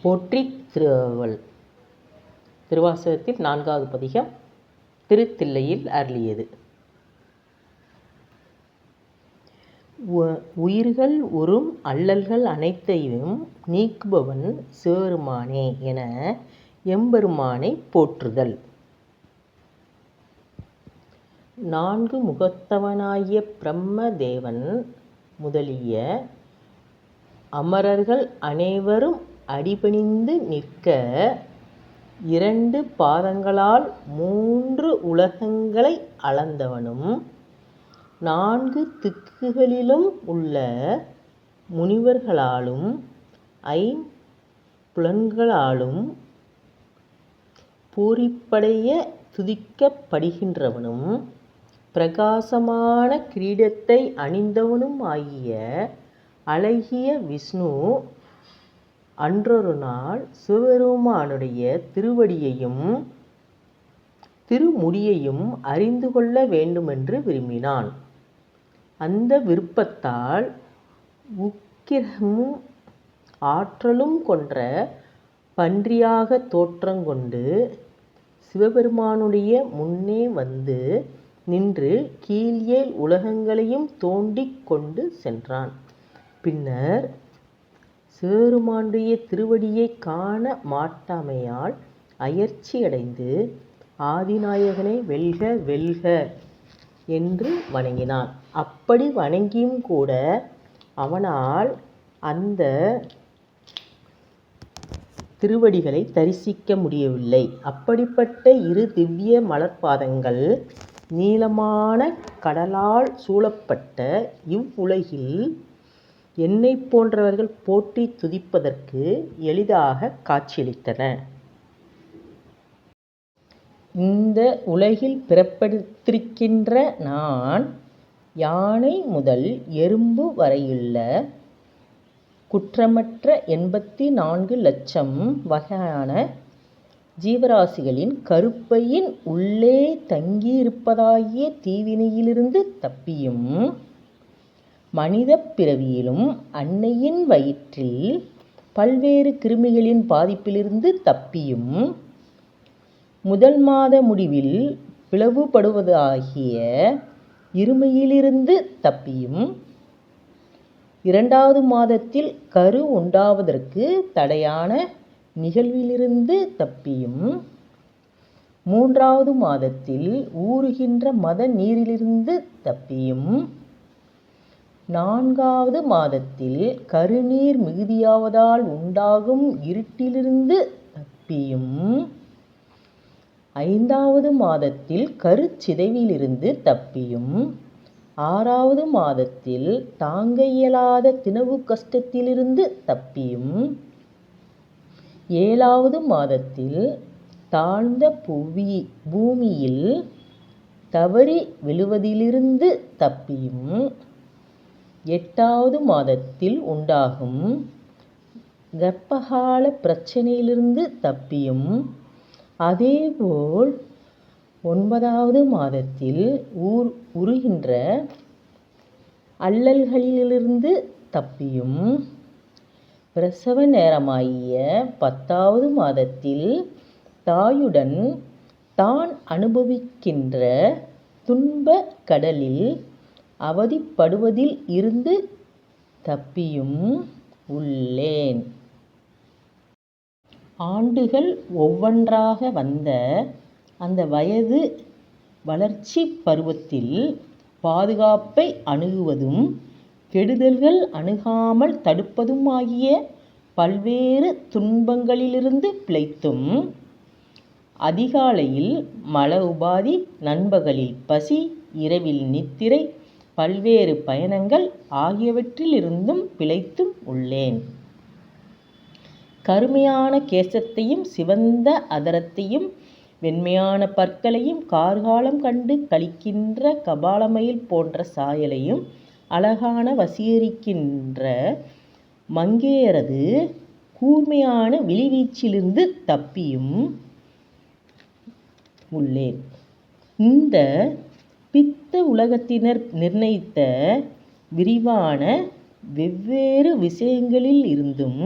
போற்றி திருவள் திருவாசகத்தில் 4வது பதிகம் திருத்தில்லையில் அருளியது. உயிர்கள் உறும் அல்லல்கள் அனைத்தையும் நீக்குபவன் சிவபெருமானே என எம்பெருமானை போற்றுதல். 4 முகத்தவனாகிய பிரம்ம தேவன் முதலிய அமரர்கள் அனைவரும் அடிபணிந்து நிற்க 2 பாதங்களால் 3 உலகங்களை அளந்தவனும் 4 திக்குகளிலும் உள்ள முனிவர்களாலும் 5 புலன்களாலும் பூரிப்படைய துதிக்கப்படுகின்றவனும் பிரகாசமான கிரீடத்தை அணிந்தவனும் ஆகிய அழகிய விஷ்ணு அன்றொரு நாள் சிவபெருமானுடைய திருவடியையும் திருமுடியையும் அறிந்து கொள்ள வேண்டுமென்று விரும்பினான். அந்த விருப்பத்தால் உக்கிரமும் ஆற்றலும் கொன்ற பன்றியாக தோற்றங்கொண்டு சிவபெருமானுடைய முன்னே வந்து நின்று கீழேல் உலகங்களையும் தோண்டிக் கொண்டு சென்றான். பின்னர் சிவபெருமானுடைய திருவடியை காண மாட்டாமையால் அயற்சியடைந்து ஆதிநாயகனை வெல்க வெல்க என்று வணங்கினான். அப்படி வணங்கியும் கூட அவனால் அந்த திருவடிகளை தரிசிக்க முடியவில்லை. அப்படிப்பட்ட 2 திவ்ய மலர்பாதங்கள் நீளமான கடலால் சூழப்பட்ட இவ்வுலகில் என்னை போன்றவர்கள் போற்றி துதிப்பதற்கு எளிதாக காட்சியளித்தன. இந்த உலகில் பிறப்பெடுத்திருக்கின்ற நான் யானை முதல் எறும்பு வரையுள்ள குற்றமற்ற 84 லட்சம் வகையான ஜீவராசிகளின் கருப்பையின் உள்ளே தங்கியிருப்பதாகிய தீவினையிலிருந்து தப்பியும் மனித பிறவியிலும் அன்னையின் வயிற்றில் பல்வேறு கிருமிகளின் பாதிப்பிலிருந்து தப்பியும் முதல் மாத முடிவில் பிளவுபடுவதாகிய இருமையிலிருந்து தப்பியும் 2வது மாதத்தில் கரு உண்டாவதற்கு தடையான நிகழ்விலிருந்து தப்பியும் 3வது மாதத்தில் ஊறுகின்ற மத நீரிலிருந்து தப்பியும் 4வது மாதத்தில் கருநீர் மிகுதியாவதால் உண்டாகும் இருட்டிலிருந்து தப்பியும் 5வது மாதத்தில் கருச்சிதைவிலிருந்து தப்பியும் 6வது மாதத்தில் தாங்க இயலாத தினவு கஷ்டத்திலிருந்து தப்பியும் 7வது மாதத்தில் தாழ்ந்த பூமியில் தவறி விழுவதிலிருந்து தப்பியும் 8வது மாதத்தில் உண்டாகும் கர்ப்பகால பிரச்சனையிலிருந்து தப்பியும் அதேபோல் 9வது மாதத்தில் உருகின்ற அல்லல்களிலிருந்து தப்பியும் பிரசவ நேரமாகிய 10வது மாதத்தில் தாயுடன் தான் அனுபவிக்கின்ற துன்ப கடலில் அவதிப்படுவதில் இருந்து தப்பியும் உள்ளேன். ஆண்டுகள் ஒவ்வொன்றாக வந்த அந்த வயது வளர்ச்சி பருவத்தில் பாதுகாப்பை அணுகுவதும் கெடுதல்கள் அணுகாமல் தடுப்பதும் ஆகிய பல்வேறு துன்பங்களிலிருந்து பிழைத்தும் அதிகாலையில் மல உபாதி, நண்பகலில் பசி, இரவில் நித்திரை, பல்வேறு பயணங்கள் ஆகியவற்றிலிருந்தும் பிழைத்தும் உள்ளேன். கருமையான கேசத்தையும் சிவந்த அதரத்தையும் வெண்மையான பற்களையும் கார்காலம் கண்டு கழிக்கின்ற கபாலமயில் போன்ற சாயலையும் அழகான வசீகரிக்கின்ற மங்கையரது கூர்மையான விழிவீச்சிலிருந்து தப்பியும் உள்ளேன். இந்த பித்த உலகத்தினர் நிர்ணயித்த விரிவான வெவ்வேறு விஷயங்களில் இருந்தும்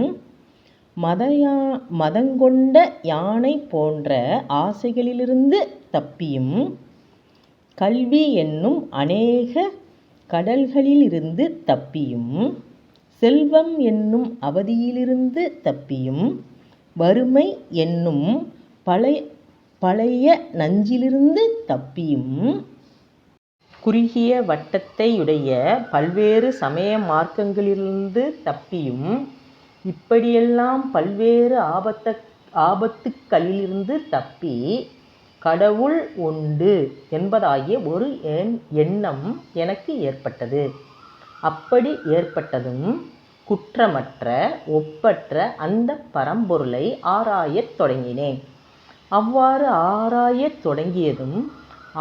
மதங்கொண்ட யானை போன்ற ஆசைகளிலிருந்து தப்பியும், கல்வி என்னும் அநேக கடல்களிலிருந்து தப்பியும், செல்வம் என்னும் அவதியிலிருந்து தப்பியும், வறுமை என்னும் பழைய நஞ்சிலிருந்து தப்பியும், குறுகிய வட்டத்தையுடைய பல்வேறு சமய மார்க்கங்களிலிருந்து தப்பியும், இப்படியெல்லாம் பல்வேறு ஆபத்துக்களிலிருந்து தப்பி கடவுள் உண்டு என்பதாகிய ஒரு எண்ணம் எனக்கு ஏற்பட்டது. அப்படி ஏற்பட்டதும் குற்றமற்ற ஒப்பற்ற அந்த பரம்பொருளை ஆராயத் தொடங்கினேன். அவ்வாறு ஆராயத் தொடங்கியதும்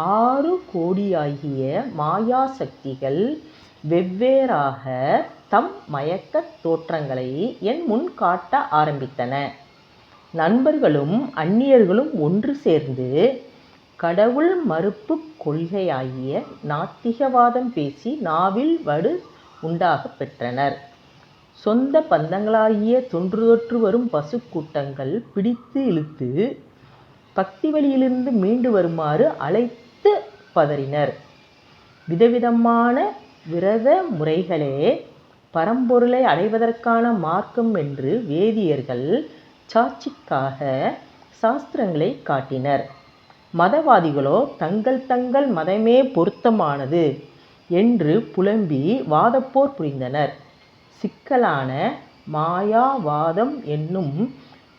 6 கோடியாகிய மாயா சக்திகள் வெவ்வேறாக தம் மயக்கத் தோற்றங்களை என் முன் காட்ட ஆரம்பித்தன. நண்பர்களும் அந்நியர்களும் ஒன்று சேர்ந்து கடவுள் மறுப்பு கொள்கையாகிய நாத்திகவாதம் பேசி நாவில் வடு உண்டாகப் பெற்றனர். சொந்த பந்தங்களாகிய தொன்று வரும் பசு கூட்டங்கள் பிடித்து இழுத்து பக்தி வழியிலிருந்து மீண்டு வருமாறு அழைத்து பதறினர். விதவிதமான விரத முறைகளே பரம்பொருளை அடைவதற்கான மார்க்கம் என்று வேதியர்கள் சாட்சிக்காக சாஸ்திரங்களை காட்டினர். மதவாதிகளோ தங்கள் மதமே பொருத்தமானது என்று புலம்பி வாதப்போர் புரிந்தனர். சிக்கலான மாயாவாதம் என்னும்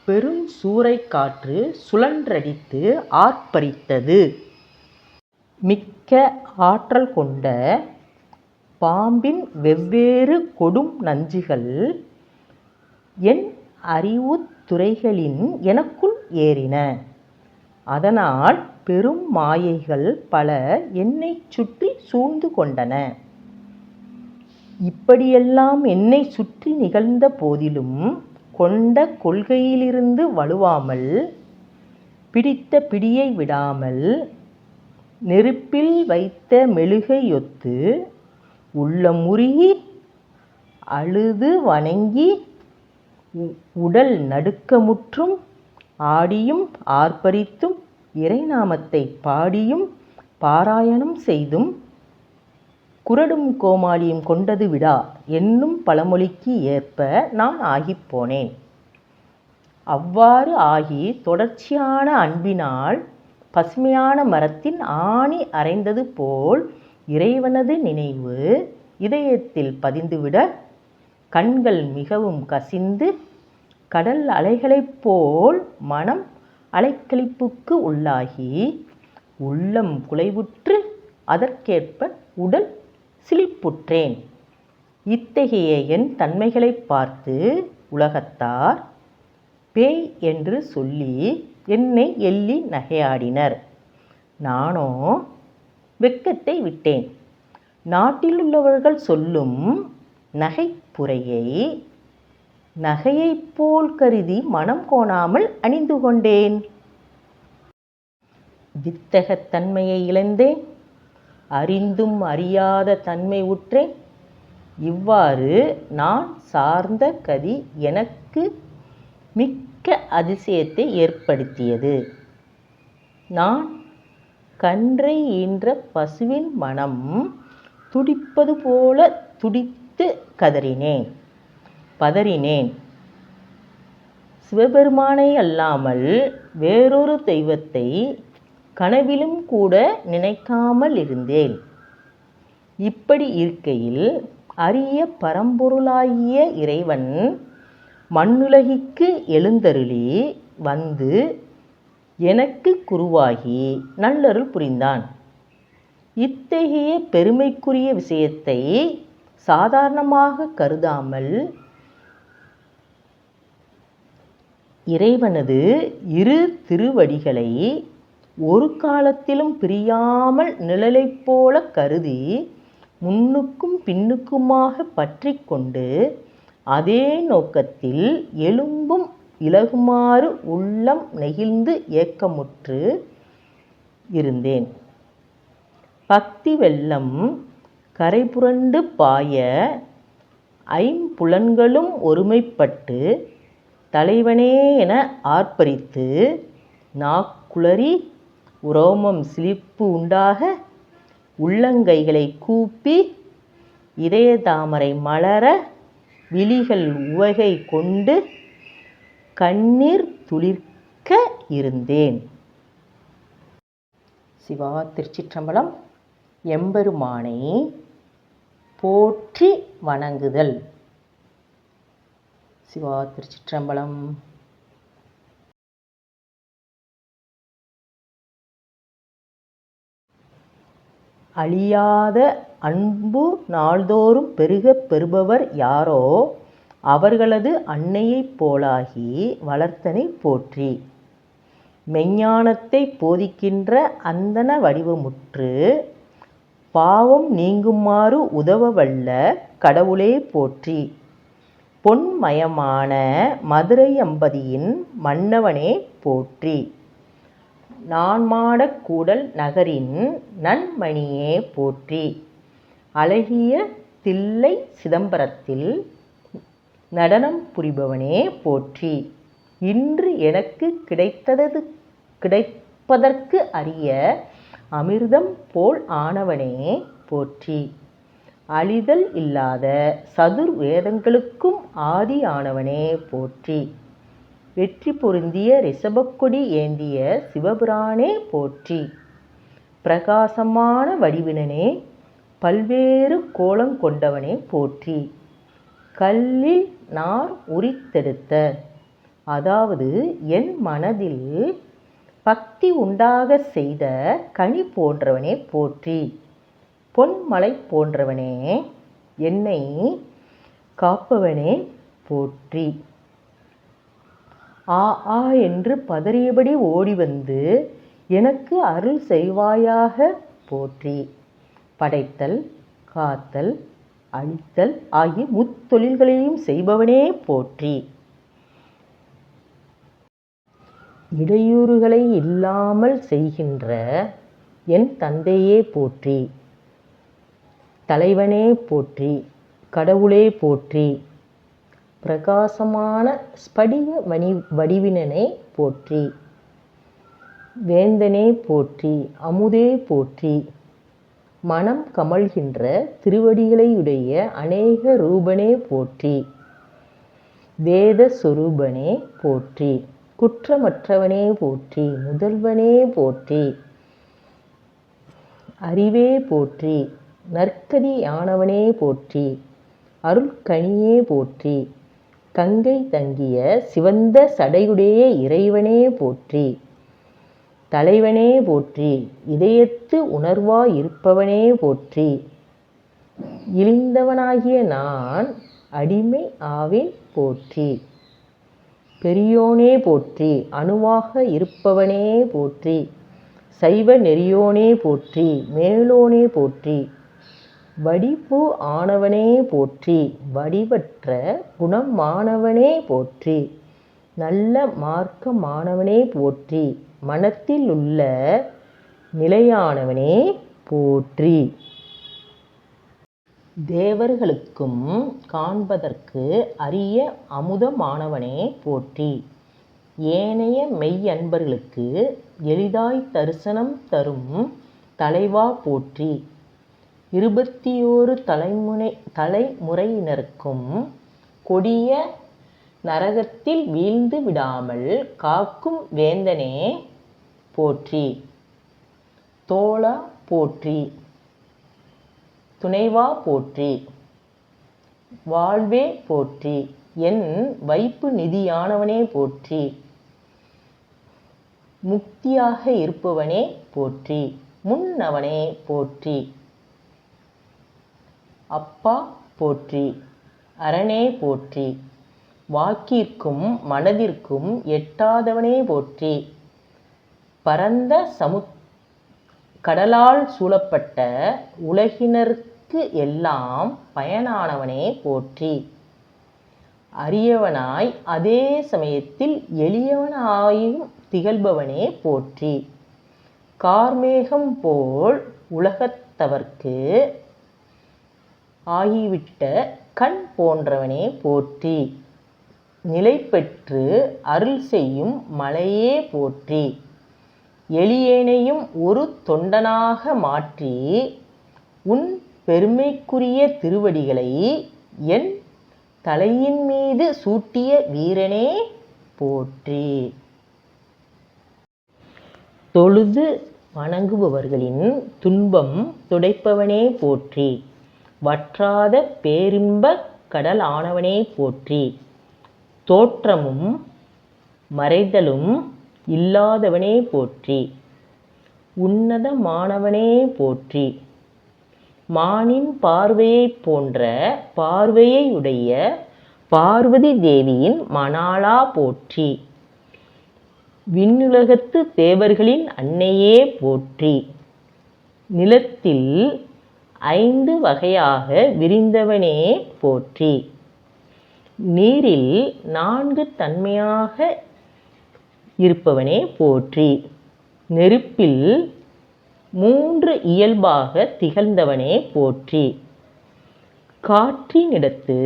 பெருஞ்சூறைக் காற்று சுழன்றடித்து ஆர்ப்பரித்தது. மிக்க ஆற்றல் கொண்ட பாம்பின் வெவ்வேறு கொடும் நஞ்சுகள் என் அறிவுத் துறைகளின் எனக்குள் ஏறின. அதனால் பெரும் மாயைகள் பல என்னைச் சுற்றி சூழ்ந்து கொண்டன. இப்படியெல்லாம் என்னைச் சுற்றி நிகழ்ந்த போதிலும் கொண்ட கொள்கையிலிருந்து வழுவாமல், பிடித்த பிடியை விடாமல், நெருப்பில் வைத்த மெழுகையொத்து உள்ளமுருகி அழுது வணங்கி உடல் நடுக்கமுற்றும் ஆடியும் ஆர்ப்பரித்தும் இறைநாமத்தை பாடியும் பாராயணம் செய்தும் குறடும் கோமாளியும் கொண்டது விடா என்னும் பழமொழிக்கு ஏற்ப நான் ஆகிப்போனேன். அவ்வாறு ஆகி தொடர்ச்சியான அன்பினால் பசுமையான மரத்தின் ஆணி அறைந்தது போல் இறைவனது நினைவு இதயத்தில் பதிந்துவிட, கண்கள் மிகவும் கசிந்து கடல் அலைகளைப் போல் மனம் அலைக்கழிப்புக்கு உள்ளாகி, உள்ளம் குலைவுற்று அதற்கேற்ப உடல் சிலிப்புற்றேன். இத்தகைய என் தன்மைகளைப் பார்த்து உலகத்தார் பேய் என்று சொல்லி என்னை எள்ளி நகையாடினர். நானோ வெட்கத்தை விட்டேன். நாட்டிலுள்ளவர்கள் சொல்லும் நகைப்புரையை நகையைப் போல் கருதி மனம் கோணாமல் அணிந்து கொண்டேன். வித்தகத் தன்மையை இழந்தேன். அறிந்தும் அறியாத தன்மை உற்றேன். இவ்வாறு நான் சார்ந்த கதி எனக்கு மிக்க அதிசயத்தை ஏற்படுத்தியது. நான் கன்றை ஈன்ற பசுவின் மனம் துடிப்பது போல துடித்து பதறினேன். சிவபெருமானை அல்லாமல் வேறொரு தெய்வத்தை கனவிலும் கூட நினைக்காமல் இருந்தேன். இப்படி இருக்கையில் அரிய பரம்பொருளாகிய இறைவன் மண்ணுலகிற்கு எழுந்தருளி வந்து எனக்கு குருவாகி நல்லருள் புரிந்தான். இத்தகைய பெருமைக்குரிய விஷயத்தை சாதாரணமாக கருதாமல் இறைவனது இரு திருவடிகளை ஒரு காலத்திலும் பிரியாமல் நிழலைப் போல கருதி முன்னுக்கும் பின்னுக்குமாக பற்றி கொண்டு அதே நோக்கத்தில் எலும்பும் இலகுமாறு உள்ளம் நெகிழ்ந்து ஏக்கமுற்று இருந்தேன். பக்தி வெள்ளம் கரைபுரண்டு பாய ஐம்புலன்களும் ஒருமைப்பட்டு தலைவனே என ஆர்ப்பரித்து நாக்குளறி உரோமம் சிலிர்ப்பு உண்டாக உள்ளங்கைகளை கூப்பி இதயதாமரை மலர விழிகள் உவகை கொண்டு கண்ணீர் துளிர்க்க இருந்தேன். சிவா திருச்சிற்றம்பலம். எம்பெருமானை போற்றி வணங்குதல். சிவா திருச்சிற்றம்பலம். அழியாத அன்பு நாள்தோறும் பெருகப் பெறுபவர் யாரோ அவர்களது அன்னையைப் போலாகி வளர்த்தனை போற்றி. மெஞ்ஞானத்தை போதிக்கின்ற அந்தண வடிவமுற்று பாவம் நீங்குமாறு உதவவல்ல கடவுளே போற்றி. பொன்மயமான மதுரை அம்பதியின் மன்னவனே போற்றி. நான்மாடக் கூடல் நகரின் நன்மணியே போற்றி. அழகிய தில்லை சிதம்பரத்தில் நடனம் புரிபவனே போற்றி. இன்று எனக்கு கிடைப்பதற்கு அரிய அமிர்தம் போல் ஆனவனே போற்றி. அழிதல் இல்லாத சதுர் வேதங்களுக்கும் ஆதி ஆனவனே போற்றி. வெற்றி பொருந்திய ரிஷபக்கொடி ஏந்திய சிவபிரானே போற்றி. பிரகாசமான வடிவினனே பல்வேறு கோலம் கொண்டவனே போற்றி. கல்லில் நார் உரித்தெடுத்த, அதாவது என் மனதில் பக்தி உண்டாக செய்த கனி போன்றவனே போற்றி. பொன்மலை போன்றவனே என்னை காப்பவனே போற்றி. ஆ ஆ என்று பதறியபடி ஓடி வந்து எனக்கு அருள் செய்வாயாக போற்றி. படைத்தல், காத்தல், அழித்தல் ஆகிய முத்தொழில்களையும் செய்பவனே போற்றி. இடையூறுகளை இல்லாமல் செய்கின்ற என் தந்தையே போற்றி. தலைவனே போற்றி. கடவுளே போற்றி. பிரகாசமான ஸ்படிக வடிவினனே போற்றி. வேந்தனே போற்றி. அமுதே போற்றி. மனம் கமழ்கின்ற திருவடிகளையுடைய அநேக ரூபனே போற்றி. வேத சொரூபனே போற்றி. குற்றமற்றவனே போற்றி. முதல்வனே போற்றி. அறிவே போற்றி. நற்கதியானவனே போற்றி. அருள்கனியே போற்றி. கங்கை தங்கிய சிவந்த சடையுடைய இறைவனே போற்றி. தலைவனே போற்றி. இதயத்து உணர்வாயிருப்பவனே போற்றி. இழிந்தவனாகிய நான் அடிமை ஆவேன் போற்றி. பெரியோனே போற்றி. அணுவாக இருப்பவனே போற்றி. சைவ நெறியோனே போற்றி. மேலோனே போற்றி. வடிவு ஆனவனே போற்றி. வடிவற்ற குணமானவனே போற்றி. நல்ல மார்க்கமானவனே போற்றி. மனத்தில் உள்ள நிலையானவனே போற்றி. தேவர்களுக்கும் காண்பதற்கு அரிய அமுதமானவனே போற்றி. ஏனைய மெய்யன்பர்களுக்கு எளிதாய் தரிசனம் தரும் தலைவா போற்றி. 21 தலைமுறையினருக்கும் கொடிய நரகத்தில் வீழ்ந்து விடாமல் காக்கும் வேந்தனே போற்றி. தோளா போற்றி. துணைவா போற்றி. வாழ்வே போற்றி. என் வைப்பு நிதியானவனே போற்றி. முக்தியாக இருப்பவனே போற்றி. முன்னவனே போற்றி. அப்பா போற்றி. அரணே போற்றி. வாக்கிற்கும் மனதிற்கும் எட்டாதவனே போற்றி. பரந்த கடலால் சூழப்பட்ட உலகினருக்கு எல்லாம் பயனானவனே போற்றி. அரியவனாய் அதே சமயத்தில் எளியவனாயும் திகழ்பவனே போற்றி. கார்மேகம் போல் உலகத்தவர்க்கு ஆகிவிட்ட கண் போன்றவனே போற்றி. நிலை பெற்று அருள் செய்யும் மலையே போற்றி. எளியேனையும் ஒரு தொண்டனாக மாற்றி உன் பெருமைக்குரிய திருவடிகளை என் தலையின் மீது சூட்டிய வீரனே போற்றி. தொழுது வணங்குபவர்களின் துன்பம் துடைப்பவனே போற்றி. வற்றாத பேரின்பக் கடல் ஆனவனே போற்றி. தோற்றமும் மறைதலும் இல்லாதவனே போற்றி. உன்னதமானவனே போற்றி. மானின் பார்வையைப் போன்ற பார்வையுடைய பார்வதி தேவியின் மணாளா போற்றி. விண்ணுலகத்து தேவர்களின் அன்னையே போற்றி. நிலத்தில் 5 வகையாக விரிந்தவனே போற்றி. நீரில் 4 தன்மையாக இருப்பவனே போற்றி. நெருப்பில் 3 இயல்பாக திகழ்ந்தவனே போற்றி. காற்றினிடத்து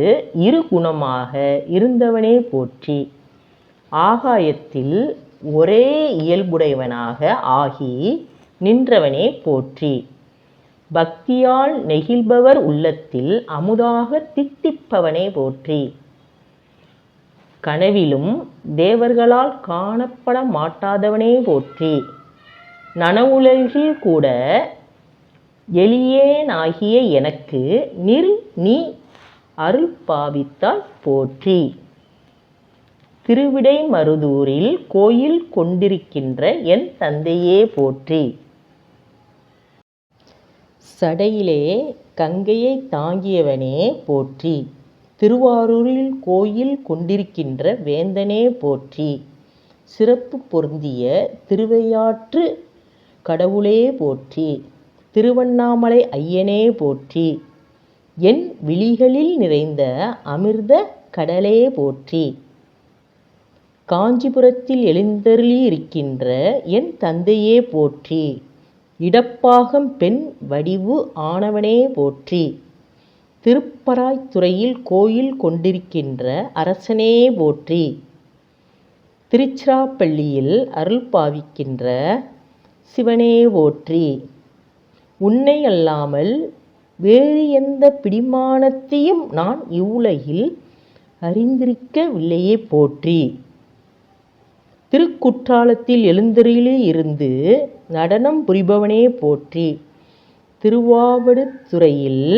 2 குணமாக இருந்தவனே போற்றி. ஆகாயத்தில் ஒரே இயல்புடையவனாக ஆகி நின்றவனே போற்றி. பக்தியால் நெகிழ்பவர் உள்ளத்தில் அமுதாக தித்திப்பவனே போற்றி. கனவிலும் தேவர்களால் காணப்பட மாட்டாதவனே போற்றி. நனவுலகில் கூட எளியேனாகிய எனக்கு நீ அருள் பாவித்தால் போற்றி. திருவிடைமருதூரில் கோயில் கொண்டிருக்கின்ற என் தந்தையே போற்றி. சடையிலே கங்கையை தாங்கியவனே போற்றி. திருவாரூரில் கோயில் கொண்டிருக்கின்ற வேந்தனே போற்றி. சிறப்பு பொருந்திய திருவையாற்று கடவுளே போற்றி. திருவண்ணாமலை ஐயனே போற்றி. என் விழிகளில் நிறைந்த அமிர்த கடலே போற்றி. காஞ்சிபுரத்தில் எழுந்தருளியிருக்கின்ற என் தந்தையே போற்றி. இடப்பாகம் பெண் வடிவு ஆனவனே போற்றி. திருப்பராய்த்துறையில் கோயில் கொண்டிருக்கின்ற அரசனே போற்றி. திருச்சிராப்பள்ளியில் அருள் பாவிக்கின்ற சிவனே போற்றி. உன்னை அல்லாமல் வேறு எந்த பிடிமானத்தையும் நான் இவ்வுலகில் அறிந்திருக்கவில்லையே போற்றி. திருக்குற்றாலத்தில் எழுந்தருளியிருந்து நடனம் புரிபவனே போற்றி. திருவாவடுதுறையில்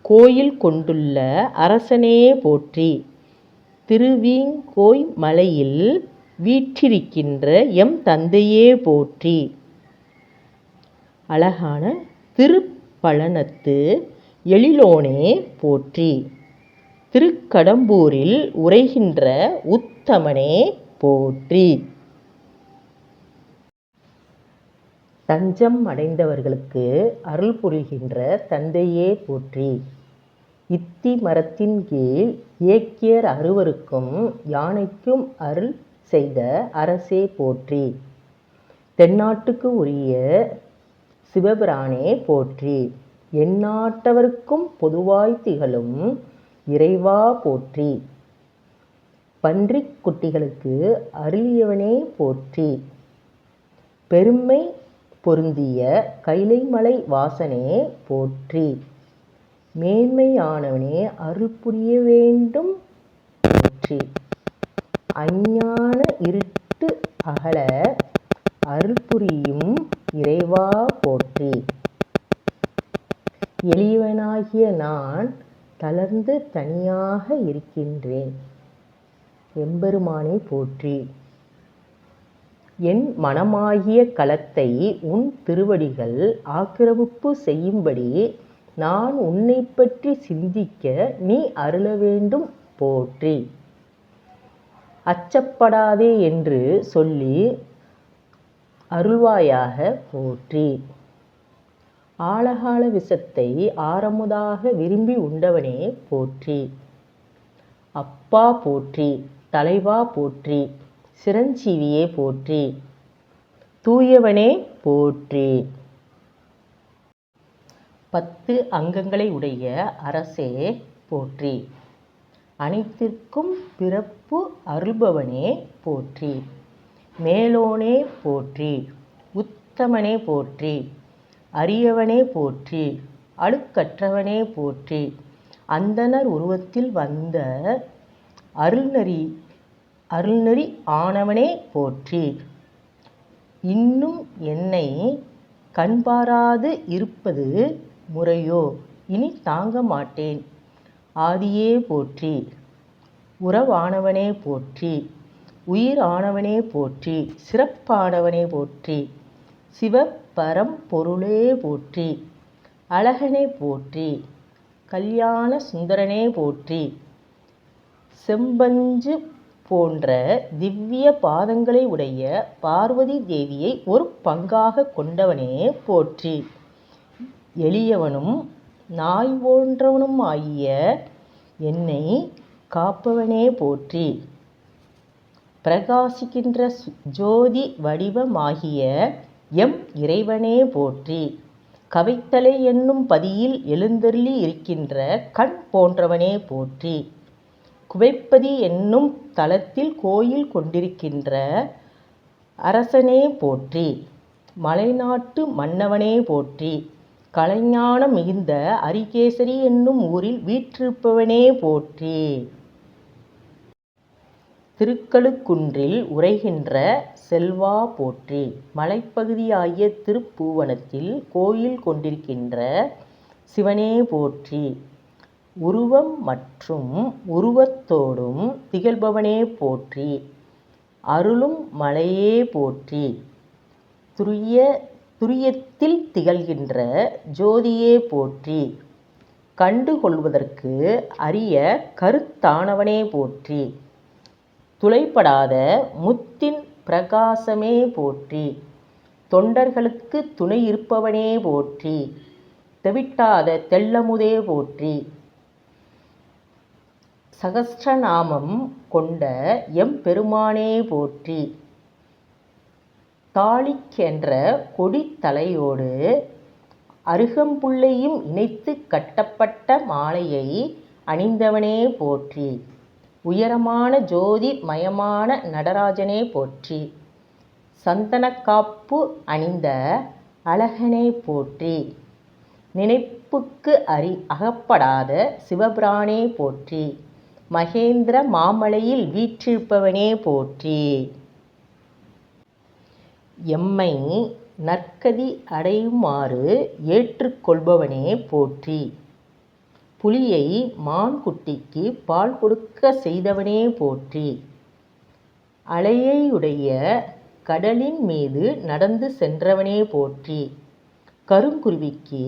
கோயில் கொண்டுள்ள அரசனே போற்றி. திருவீங்கோய் மலையில் வீற்றிருக்கின்ற எம் தந்தையே போற்றி. அழகான திருப்பழனத்து எழிலோனே போற்றி. திருக்கடம்பூரில் உரைகின்ற உத்தமனே போற்றி. தஞ்சம் அடைந்தவர்களுக்கு அருள் புரிகின்ற தந்தையே போற்றி. இத்தி மரத்தின் கீழ் இயக்கியர் 6வருக்கும் யானைக்கும் அருள் செய்த அரசே போற்றி. தென்னாட்டுக்கு உரிய சிவபிரானே போற்றி. எந்நாட்டவர்க்கும் பொதுவாய் திகழும் இறைவா போற்றி. பன்றிக் குட்டிகளுக்கு அருளியவனே போற்றி. பெருமை பொருந்திய கைலைமலை வாசனே போற்றி. மேன்மையானவனே அருள் புரிய வேண்டும் போற்றி. அஞ்ஞான இருட்டு அகல அருள் புரியும் இறைவா போற்றி. எளியவனாகிய நான் தளர்ந்து தனியாக இருக்கின்றேன். எம்பெருமானே போற்றி. என் மனமாகிய களத்தை உன் திருவடிகள் ஆக்கிரமிப்பு செய்யும்படி நான் உன்னை பற்றி சிந்திக்க நீ அருள வேண்டும் போற்றி. அச்சப்படாதே என்று சொல்லி அருள்வாயாக போற்றி. ஆழகால விஷத்தை ஆரமுதாக விரும்பி உண்டவனே போற்றி. அப்பா போற்றி. தலைவா போற்றி. சிரஞ்சீவியே போற்றி. தூயவனே போற்றி. 10 அங்கங்களை உடைய அரசே போற்றி. அனைத்திற்கும் பிறப்பு அருள்பவனே போற்றி. மேலோனே போற்றி. உத்தமனே போற்றி. அரியவனே போற்றி. அழுக்கற்றவனே போற்றி. அந்தணர் உருவத்தில் வந்த அருள்நெறி ஆனவனே போற்றி. இன்னும் என்னை கண்பாராது இருப்பது முறையோ? இனி தாங்க மாட்டேன். ஆதியே போற்றி. உறவானவனே போற்றி. உயிர் ஆனவனே போற்றி. சிறப்பானவனே போற்றி. சிவபரம்பொருளே போற்றி. அழகனே போற்றி. கல்யாண சுந்தரனே போற்றி. செம்பஞ்சு போன்ற திவ்ய பாதங்களை உடைய பார்வதி தேவியை ஒரு பங்காக கொண்டவனே போற்றி. எளியவனும் நாய் போன்றவனும் ஆகிய என்னை காப்பவனே போற்றி. பிரகாசிக்கின்ற ஜோதி வடிவமாகிய எம் இறைவனே போற்றி. கவைத்தலை என்னும் பதியில் எழுந்தருளி இருக்கின்ற கண் போன்றவனே போற்றி. குவைப்பதி என்னும் தலத்தில் கோயில் கொண்டிருக்கின்ற அரசனே போற்றி. மலைநாட்டு மன்னவனே போற்றி. கலைஞானம் மிகுந்த அரிகேசரி என்னும் ஊரில் வீற்றிருப்பவனே போற்றி. திருக்கழுக்குன்றில் உறைகின்ற செல்வா போற்றி. மலைப்பகுதியாகிய திருப்பூவனத்தில் கோயில் கொண்டிருக்கின்ற சிவனே போற்றி. உருவம் மற்றும் உருவத்தோடும் திகழ்பவனே போற்றி. அருளும் மலையே போற்றி. துரியத்தில் திகழ்கின்ற ஜோதியே போற்றி. கண்டுகொள்வதற்கு அரிய கருத்தானவனே போற்றி. துளைப்படாத முத்தின் பிரகாசமே போற்றி. தொண்டர்களுக்கு துணை இருப்பவனே போற்றி. தெவிட்டாத தெள்ளமுதே போற்றி. சகஸ்ரநாமம் கொண்ட எம்பெருமானே போற்றி. தாளிக்கென்ற கொடித்தலையோடு அருகம்புல்லையும் இணைத்து கட்டப்பட்ட மாலையை அணிந்தவனே போற்றி. உயரமான ஜோதி மயமான நடராஜனே போற்றி. சந்தனக்காப்பு அணிந்த அழகனே போற்றி. நினைப்புக்கு அகப்படாத சிவபிரானே போற்றி. மகேந்திர மாமலையில் வீற்றிருப்பவனே போற்றி. எம்மை நற்கதி அடையுமாறு ஏற்றுக்கொள்பவனே போற்றி. புலியை மான் குட்டிக்கு பால் கொடுக்க செய்தவனே போற்றி. அலையுடைய கடலின் மீது நடந்து சென்றவனே போற்றி. கருங்குருவிக்கு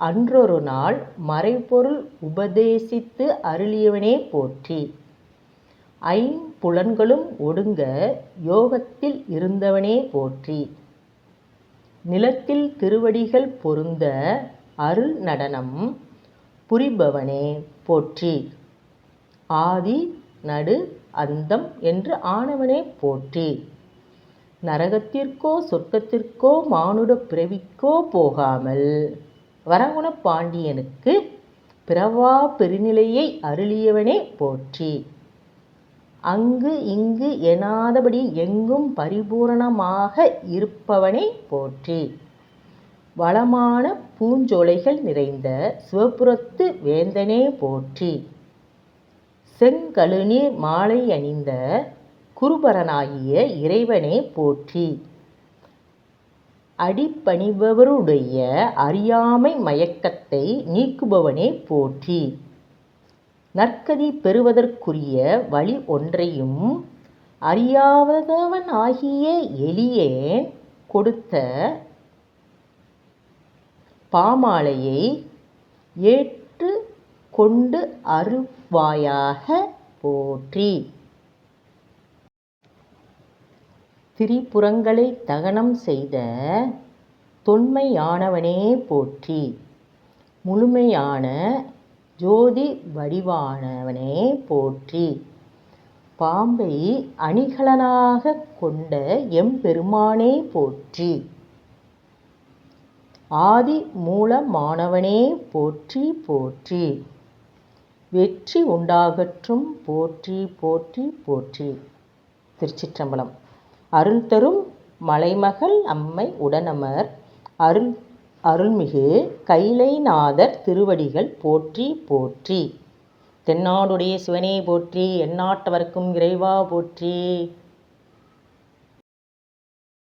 அன்றொரு நாள் மறைபொருள் உபதேசித்து அருளியவனே போற்றி. ஐம்புலன்களும் ஒடுங்க யோகத்தில் இருந்தவனே போற்றி. நிலத்தில் திருவடிகள் பொருந்த அருள் நடனம் புரிபவனே போற்றி. ஆதி நடு அந்தம் என்று ஆனவனே போற்றி. நரகத்திற்கோ சொர்க்கத்திற்கோ மானுட பிறவிக்கோ போகாமல் வரகுண பாண்டியனுக்கு பிறவா பெருநிலையை அருளியவனே போற்றி. அங்கு இங்கு எனாதபடி எங்கும் பரிபூரணமாக இருப்பவனே போற்றி. வளமான பூஞ்சோலைகள் நிறைந்த சிவபுரத்து வேந்தனே போற்றி. செங்கழுநீர் மாலை அணிந்த குருபரனாகிய இறைவனே போற்றி. அடிபணிபவருடைய அறியாமை மயக்கத்தை நீக்குபவனே போற்றி. நற்கதி பெறுவதற்குரிய வழி ஒன்றையும் அறியாதவனாகிய எளியேன் கொடுத்த பாமாலையை ஏற்று கொண்டு அருள்வாயாக போற்றி. திரிபுரங்களை தகனம் செய்த தொன்மையானவனே போற்றி. முழுமையான ஜோதி வடிவானவனே போற்றி. பாம்பை அணிகலனாக கொண்ட எம்பெருமானே போற்றி. ஆதி மூலமானவனே போற்றி போற்றி. வெற்றி உண்டாகற்றும் போற்றி போற்றி போற்றி. திருச்சிற்றம்பலம். அருள் தரும் மலைமகள் அம்மை உடனமர் அருள்மிகு கைலைநாதர் திருவடிகள் போற்றி போற்றி. தென்னாடுடைய சிவனே போற்றி, எந்நாட்டவர்க்கும் இறைவா போற்றி.